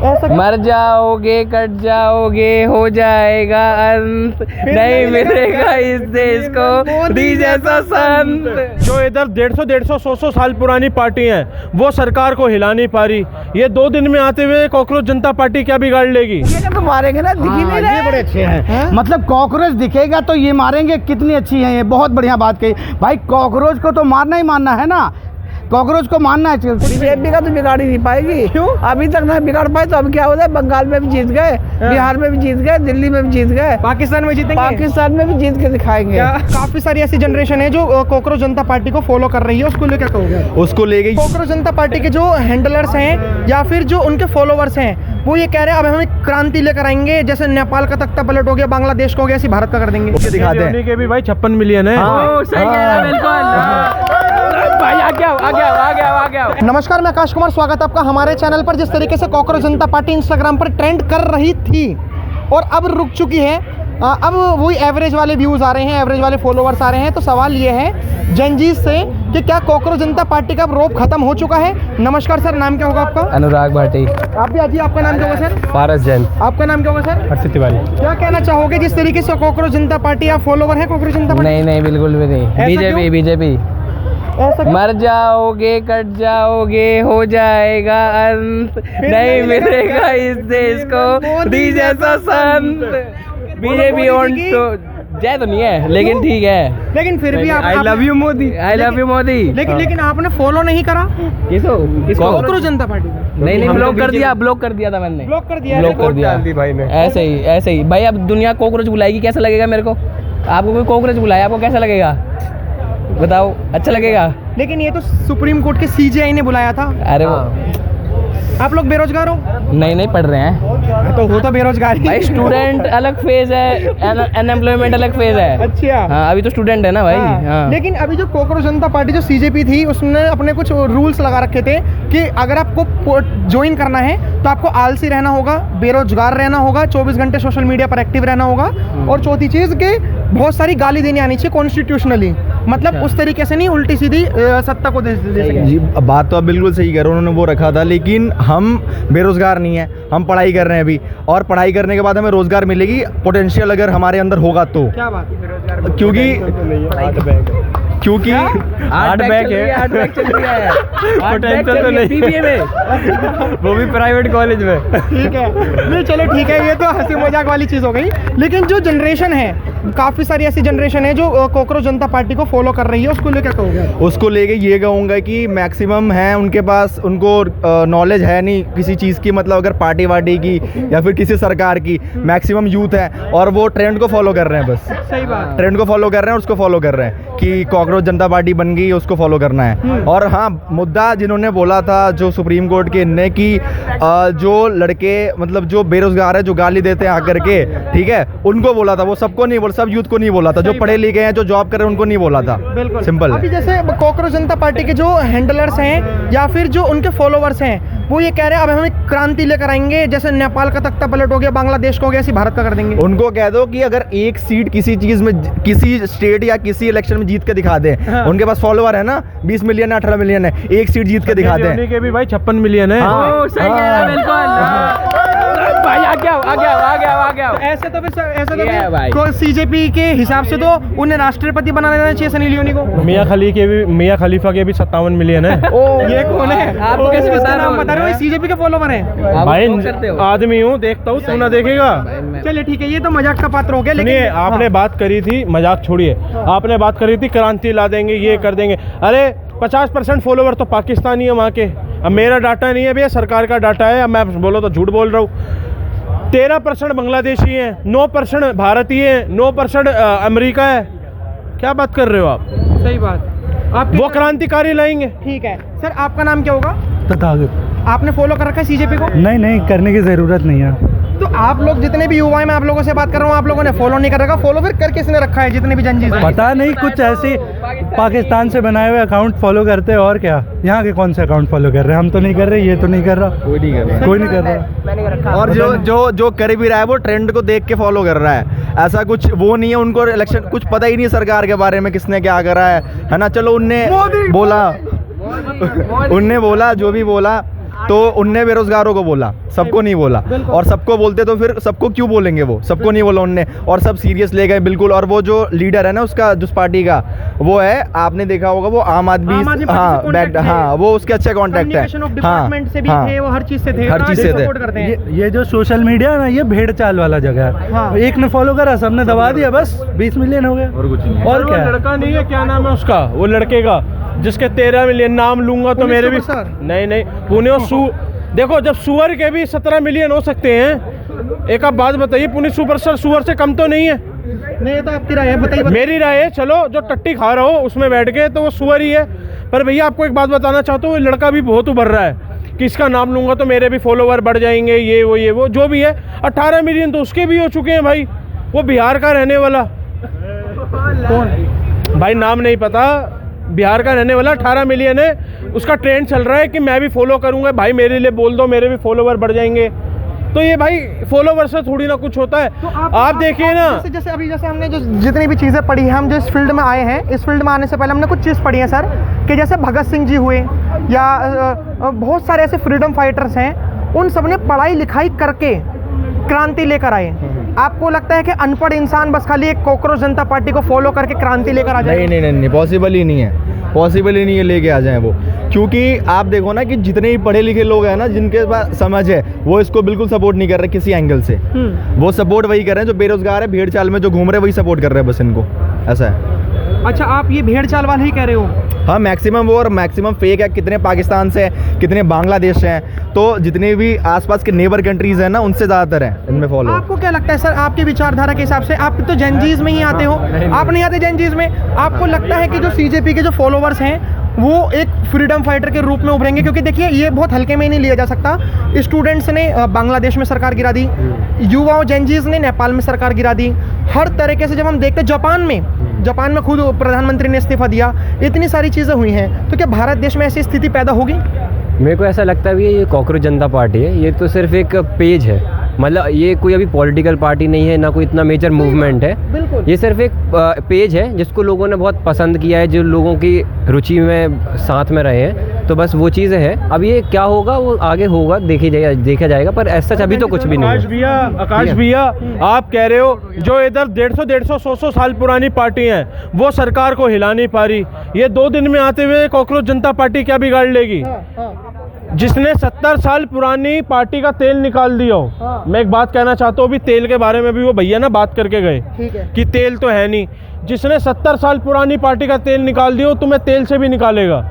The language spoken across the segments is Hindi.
मर जाओगे, कट जाओगे, हो जाएगा अंत, नहीं मिलेगा इस देश को मोदी जैसा संत। जो इधर 150 साल पुरानी पार्टी है वो सरकार को हिला नहीं पा रही। ये 2 दिन में आते हुए कॉकरोच जनता पार्टी क्या बिगाड़ लेगी? तो मारेंगे ना, दिख ही नहीं रहे। ये बड़े अच्छे हैं। मतलब कॉकरोच दिखेगा तो ये मारेंगे, कितनी अच्छी है ये, बहुत बढ़िया बात कही भाई। कॉकरोच को तो मारना ही मारना है ना, कॉकरोच को मारना है। बीजेपी का तो बिगाड़ ही नहीं पाएगी। क्यों? अभी तक ना बिगाड़ पाए तो अब क्या होता है, बंगाल में भी जीत गए, बिहार में भी जीत गए, दिल्ली में भी जीत गए, पाकिस्तान में जीतेंगे, पाकिस्तान में भी जीत के दिखाएंगे। काफी सारी ऐसी जनरेशन है जो कॉकरोच जनता पार्टी को फॉलो कर रही है, उसको लेकर कहोगे? उसको ले गई कॉकरोच जनता पार्टी के जो हैंडलर्स हैं या फिर जो उनके फॉलोवर्स हैं वो ये कह रहे हैं अब हमें क्रांति लेकर आएंगे, जैसे नेपाल का तख्ता पलट हो गया, बांग्लादेश को हो गया, ऐसे भारत का कर देंगे। दिखाते हैं के भी भाई 56 मिलियन है। सही कह रहा है, बिल्कुल भाई। आ गया। नमस्कार, मैं आकाश कुमार, स्वागत है आपका हमारे चैनल पर। जिस तरीके से कॉकरोच जनता पार्टी इंस्टाग्राम पर ट्रेंड कर रही थी और अब रुक चुकी है, अब वही एवरेज वाले व्यूज़ आ रहे हैं, एवरेज वाले फॉलोवर्स आ रहे हैं। तो सवाल ये है जनजीत से कि क्या कॉकरोच जनता पार्टी का रोप खत्म हो चुका है? नमस्कार सर, नाम क्या होगा आपका? अनुराग भाटी। आप भी आइए, आपका नाम क्या होगा सर? पारस जैन। आपका नाम क्या होगा सर? हर्षित तिवारी। क्या कहना चाहोगे जिस तरीके से कॉकरोच जनता पार्टी आप फॉलोवर है कॉकरोच जनता पार्टी? नहीं बिल्कुल भी नहीं। बीजेपी मर जाओगे, कट जाओगे, हो जाएगा अंत, नहीं मिलेगा इस देश को मोदी जैसा संत। बीजेपी ऑन तो जय तो नहीं है, लेकिन ठीक है। लेकिन फिर भी I love you Modi, I love you Modi. लेकिन आपने फॉलो नहीं करा किसको? कॉकरोच जनता पार्टी को? नहीं ब्लॉक कर दिया था मैंने। ब्लॉक कर दिया भाई ने। ऐसे ही भाई। अब दुनिया कॉकरोच बुलाएगी, कैसा लगेगा मेरे को? आपको कोई कॉकरोच बुलाया, आपको कैसा लगेगा बताओ? अच्छा लगेगा? लेकिन ये तो सुप्रीम कोर्ट के सीजेआई ने बुलाया था। अरे वो आप लोग बेरोजगार हो? नहीं पढ़ रहे हैं तो हो तो बेरोजगार भाई। स्टूडेंट अलग फेज है, अनएम्प्लॉयमेंट अलग फेज है। अच्छा हाँ, अभी तो स्टूडेंट है ना भाई। हाँ। लेकिन अभी जो कॉकरोच जनता पार्टी जो सीजेपी थी उसने अपने कुछ रूल्स लगा रखे थे कि अगर आपको ज्वाइन करना है तो आपको आलसी रहना होगा, बेरोजगार रहना होगा, 24 घंटे सोशल मीडिया पर एक्टिव रहना होगा, और चौथी चीज के बहुत सारी गाली देनी आनी चाहिए कॉन्स्टिट्यूशनली। मतलब उस तरीके से नहीं, उल्टी सीधी सत्ता को दे जी। बात तो आप बिल्कुल सही कह रहे हो, उन्होंने वो रखा था। लेकिन हम बेरोजगार नहीं है, हम पढ़ाई कर रहे हैं अभी, और पढ़ाई करने के बाद हमें रोजगार मिलेगी, पोटेंशियल अगर हमारे अंदर होगा तो। क्या बात है? बेरोजगार क्योंकि आर्ट बैग है, पोटेंशियल तो नहीं, बीबीए में, वो भी प्राइवेट कॉलेज में। ठीक है, नहीं चलो ठीक है, ये तो हंसी मजाक वाली चीज़ हो गई। लेकिन जो जनरेशन है, काफ़ी सारी ऐसी जनरेशन है जो कॉकरोच जनता पार्टी को फॉलो कर रही है, उसको लेकर कहोगे? उसको लेके ये कहूँगा कि मैक्सिमम है उनके पास, उनको नॉलेज है नहीं किसी चीज़ की, मतलब अगर पार्टी वार्टी की या फिर किसी सरकार की। मैक्सिमम यूथ है और वो ट्रेंड को फॉलो कर रहे हैं बस। सही बात। ट्रेंड को फॉलो कर रहे हैं, उसको फॉलो कर रहे हैं कि कॉकरोच जनता पार्टी बन गई, उसको फॉलो करना है। और हाँ, मुद्दा जिन्होंने बोला था जो सुप्रीम कोर्ट के ने कि जो लड़के मतलब जो बेरोजगार है, जो गाली देते हैं आकर के, ठीक है, उनको बोला था। वो सबको नहीं बोला, सब यूथ को नहीं बोला था, जो पढ़े लिखे हैं, जो जॉब कर रहे हैं, उनको नहीं बोला था। बिल्कुल सिंपल। अभी जैसे कॉकरोच जनता पार्टी के जो हैंडलर्स हैं या फिर जो उनके फॉलोवर्स हैं वो ये कह रहे हैं अब हमें क्रांति लेकर आएंगे, जैसे नेपाल का तख्ता पलट हो गया, बांग्लादेश को हो गया, ऐसे भारत का कर देंगे। उनको कह दो कि अगर एक सीट किसी चीज में, किसी स्टेट या किसी इलेक्शन में जीत के दिखा दे। उनके पास फॉलोवर है ना, 20 मिलियन है, 18 मिलियन है, एक सीट जीत के दिखा दे। के भी भाई 56 मिलियन है। सही कह रहा है, बिल्कुल भाई। आ गया। ऐसे तो सीजेपी के हिसाब से तो उन्हें राष्ट्रपति बना देना चाहिए सनी लियोनी को। मियां खलीफा के भी 57 मिलियन है। ये कौन है? आपको कैसे बता रहा हूँ? बता रहे हो सीजेपी के फॉलोवर हैं। भाई आदमी हूँ, देखता हूँ, तू ना देखेगा। चलिए ठीक है, ये तो मजाक का पात्र हो गया। लेकिन आपने बात करी थी, मजाक छोड़िए, आपने बात करी थी क्रांति ला देंगे, ये कर देंगे। अरे 50% फॉलोवर तो पाकिस्तानी है वहाँ के। अब मेरा डाटा नहीं है भैया, सरकार का डाटा है। अब मैं बोलो तो झूठ बोल रहा हूँ। 13% बांग्लादेशी हैं, 9% भारतीय हैं, 9% अमेरिका है। क्या बात कर रहे हो आप? सही बात। आप वो क्रांतिकारी लाएंगे। ठीक है सर, आपका नाम क्या होगा? तथागत। आपने फॉलो कर रखा है सीजेपी को? नहीं, करने की ज़रूरत नहीं है। तो आप लोग जितने भी युवा हैं, मैं आप लोगों से बात कर रहा हूँ, आप लोगों ने फॉलो नहीं कर रखा। फॉलो फिर कर किसने रखा है? जितने भी जनजीत पता नहीं, कुछ ऐसे पाकिस्तान से बनाए हुए अकाउंट फॉलो करते हैं, और क्या यहाँ के कौन से अकाउंट फॉलो कर रहे हैं? हम तो नहीं कर रहे, ये तो नहीं कर रहा, कोई नहीं कर रहा। और जो कर भी रहा है वो ट्रेंड को देख के फॉलो कर रहा है। ऐसा कुछ वो नहीं है, उनको इलेक्शन कुछ पता ही नहीं सरकार के बारे में, किसने क्या करा है ना। चलो उनने बोला जो भी बोला, तो उनने बेरोजगारों को बोला, सबको नहीं बोला। और सबको बोलते तो फिर सबको क्यों बोलेंगे, वो सबको नहीं बोला उनने, और सब सीरियस ले गए बिल्कुल। और वो जो लीडर है ना उसका, जिस पार्टी का वो है, आपने देखा होगा वो आम आदमी, हाँ बैक, हाँ वो उसके अच्छे कॉन्टेक्ट है, हाँ से भी थे, वो हर चीज से थे, हर चीज से थे। ये जो सोशल मीडिया है ना, ये भेड़ चाल वाला जगह है। हाँ। एक ने फॉलो करा, सबने दबा दिया, बस 20 मिलियन हो गया। और कुछ नहीं। और वो क्या है? लड़का नहीं है, क्या नाम है उसका, वो लड़के का जिसके 13 मिलियन, नाम लूंगा तो मेरे भी, नहीं पुणे देखो, जब सुअर के भी 17 मिलियन हो सकते हैं, एक आप बात बताइए, पुणे सुपरस्टार सुअर से कम तो नहीं है? नहीं, तो आपकी राय है, बताइए। मेरी राय है, चलो जो टट्टी खा रहा हो उसमें बैठ के तो वो सुअर ही है। पर भैया आपको एक बात बताना चाहता हूँ, लड़का भी बहुत उभर रहा है कि इसका नाम लूंगा तो मेरे भी फॉलोवर बढ़ जाएंगे, ये वो जो भी है। 18 मिलियन तो उसके भी हो चुके हैं भाई। वो बिहार का रहने वाला, कौन भाई, नाम नहीं पता, बिहार का रहने वाला, 18 मिलियन है उसका। ट्रेंड चल रहा है कि मैं भी फॉलो करूंगा, भाई मेरे लिए बोल दो, मेरे भी फॉलोवर बढ़ जाएंगे। तो ये भाई फॉलोवर से थोड़ी ना कुछ होता है। तो आप देखिए ना, जैसे हमने जो जितनी भी चीज़ें पढ़ी हैं, हम जो इस फील्ड में आए हैं, इस फील्ड में आने से पहले हमने कुछ चीज़ पढ़ी है सर, कि जैसे भगत सिंह जी हुए या बहुत सारे ऐसे फ्रीडम फाइटर्स हैं, उन सब ने पढ़ाई लिखाई करके क्रांति लेकर आए। आपको लगता है कि अनपढ़ इंसान बस खाली एक कॉकरोच जनता पार्टी को फॉलो करके क्रांति लेकर आ जाए? नहीं, पॉसिबल ही नहीं है, पॉसिबल ही नहीं है लेके आ जाएं वो। क्योंकि आप देखो ना कि जितने भी पढ़े लिखे लोग हैं ना, जिनके पास समझ है, वो इसको बिल्कुल सपोर्ट नहीं कर रहे किसी एंगल से। वो सपोर्ट वही कर रहे हैं जो बेरोजगार है, भेड़ चाल में जो घूम रहे हैं, वही सपोर्ट कर रहे हैं बस इनको, ऐसा है। अच्छा, आप ये भेड़ चाल वाले ही कह रहे हो? हाँ, मैक्सिमम वो, और मैक्सिमम फेक है। कितने पाकिस्तान से, कितने बांग्लादेश से हैं, तो जितने भी आसपास के नेबर कंट्रीज हैं ना, उनसे ज़्यादातर हैं इनमें फॉलो। आपको क्या लगता है सर, आपकी विचारधारा के हिसाब से, आप तो जेनजीज में ही आते हो, आप नहीं आते जेनजीज में, आपको लगता है कि जो सीजेपी के जो फॉलोवर्स हैं वो एक फ्रीडम फाइटर के रूप में उभरेंगे? क्योंकि देखिए, ये बहुत हल्के में नहीं लिया जा सकता। स्टूडेंट्स ने बांग्लादेश में सरकार गिरा दी, युवाओं जेनजीज ने नेपाल में सरकार गिरा दी। हर तरीके से जब हम देखते हैं, जापान में खुद प्रधानमंत्री ने इस्तीफा दिया, इतनी सारी चीज़ें हुई हैं, तो क्या भारत देश में ऐसी स्थिति पैदा होगी? मेरे को ऐसा लगता है ये कॉकरोच जनता पार्टी है, ये तो सिर्फ एक पेज है, मतलब ये कोई अभी पॉलिटिकल पार्टी नहीं है, ना कोई इतना मेजर मूवमेंट है। ये सिर्फ एक पेज है जिसको लोगों ने बहुत पसंद किया है, जो लोगों की रुचि में साथ में रहे हैं, तो बस वो चीज़ें हैं। अब ये क्या होगा वो आगे होगा, देखा जाएगा, पर ऐसा अभी तो कुछ भी नहीं है। आकाश भैया, आप कह रहे हो जो इधर 150 साल पुरानी पार्टी हैं, वो सरकार को हिला नहीं पा रही, ये 2 दिन में आते हुए कॉकरोच जनता पार्टी क्या बिगाड़ लेगी? जिसने 70 साल पुरानी पार्टी का तेल निकाल दिया हो। मैं एक बात कहना चाहता हूँ, अभी तेल के बारे में भी वो भैया ना बात करके गए कि तेल तो है नहीं। जिसने 70 साल पुरानी पार्टी का तेल निकाल दिया, तुम्हें तेल से भी निकालेगा,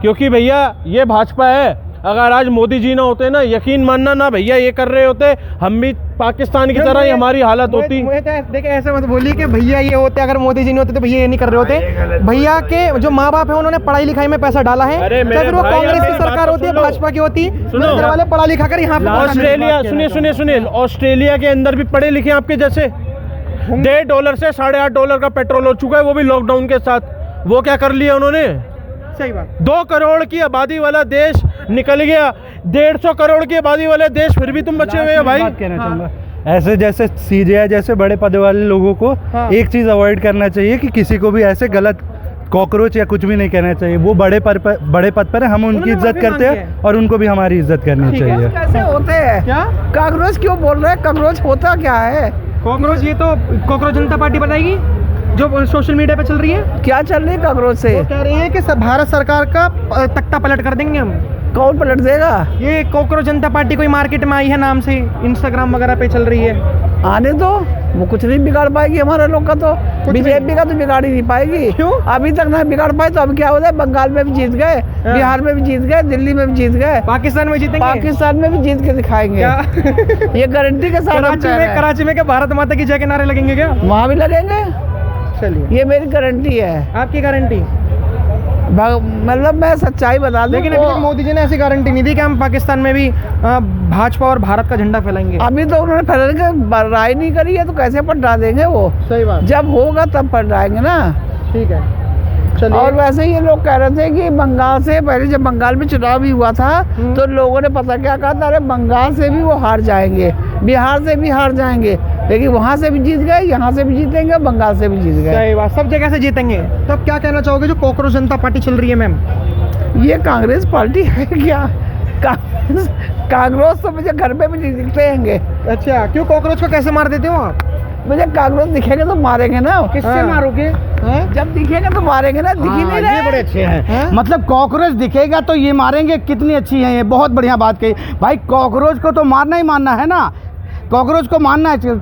क्योंकि भैया ये भाजपा है। अगर आज मोदी जी ना होते ना, यकीन मानना ना भैया, ये कर रहे होते, हम भी पाकिस्तान की तरह ही हमारी हालत होती। देखिए, ऐसे मत बोलिए कि भैया ये होते, अगर मोदी जी नहीं होते तो भैया ये नहीं कर रहे होते। भैया के जो माँ बाप है, उन्होंने पढ़ाई लिखाई में पैसा डाला है, चाहे वो कांग्रेस की सरकार होती है, भाजपा की होती, मेरे वाले पढ़ा लिखा कर यहाँ पे। ऑस्ट्रेलिया, सुनिए, ऑस्ट्रेलिया के अंदर भी पढ़े लिखे आपके जैसे $1.5 से $8.5 का पेट्रोल हो चुका है, वो भी लॉकडाउन के साथ। वो क्या कर लिया उन्होंने? सही बात। 2 करोड़ की आबादी वाला देश निकल गया, 150 करोड़ की आबादी वाले देश, फिर भी तुम बचे हुए हो भाई। कहना चाहूँगा, ऐसे जैसे सीजेआई जैसे बड़े पद वाले लोगों को एक चीज़ अवॉइड करना चाहिए कि किसी को भी ऐसे गलत कॉकरोच या कुछ भी नहीं कहना चाहिए। वो बड़े पद पर है, हम उनकी इज्जत करते हैं और उनको भी हमारी इज्जत करनी चाहिए। कैसे होते हैं? क्या कॉकरोच क्यों बोल रहे हैं? कॉकरोच होता क्या है? कॉकरोच, ये तो कॉकरोच जनता पार्टी बनाएगी जो सोशल मीडिया पे चल रही है। क्या चल रही है कॉकरोच से? वो कह रही है कि भारत सरकार का तख्ता पलट कर देंगे हम। कौन पलट देगा? ये कॉकरोच जनता पार्टी कोई मार्केट में आई है नाम से, इंस्टाग्राम वगैरह पे चल रही है। आने दो, वो कुछ नहीं बिगाड़ पाएगी हमारे लोग का। तो बीजेपी का तो बिगाड़ ही नहीं पाएगी। क्यों? अभी तक ना बिगाड़ पाए, तो अब क्या होता है, बंगाल में भी जीत गए, बिहार में भी जीत गए, दिल्ली में भी जीत गए, पाकिस्तान में जीतेंगे, पाकिस्तान में भी जीत के दिखाएंगे। ये गारंटी के साथ। कराची में क्या भारत माता की जय के नारे लगेंगे क्या? वहाँ भी लगेंगे। चलिए, ये मेरी गारंटी है। आपकी गारंटी? मतलब मैं सच्चाई बता दूं। लेकिन अभी तक मोदी जी ने ऐसी गारंटी नहीं दी कि हम पाकिस्तान में भी भाजपा और भारत का झंडा फैलाएंगे। अभी तो उन्होंने फैलाने की राय नहीं करी है, तो कैसे पलटा देंगे वो? सही बात। जब होगा तब पलटाएंगे ना। ठीक है, चलिए। और वैसे ये लोग कह रहे थे कि बंगाल से पहले, जब बंगाल में चुनाव भी हुआ था, तो लोगों ने पता क्या कहा था, अरे बंगाल से भी वो हार जाएंगे, बिहार से भी हार जाएंगे, लेकिन वहाँ से भी जीत गए, यहाँ से भी जीतेंगे, बंगाल से भी जीत गए। सही बात, सब जगह से जीतेंगे। तो अब क्या कहना चाहोगे जो कॉकरोच जनता पार्टी चल रही है मैम? ये कांग्रेस पार्टी है क्या? काकरोच तो मुझे घर पे भी नहीं दिखते हैंगे। अच्छा, क्यों कॉकरोच को कैसे मार देते हो आप? मुझे काकरोच दिखेंगे तो मारेंगे ना। किससे मारोगे? जब दिखेंगे तो मारेंगे ना, दिख ही नहीं रहे। ये बड़े अच्छे हैं। मतलब कॉकरोच दिखेगा तो ये मारेंगे, कितनी अच्छी है ये, बहुत बढ़िया बात कही भाई। कॉकरोच को तो मारना ही मारना है ना, कॉकरोच को मारना है।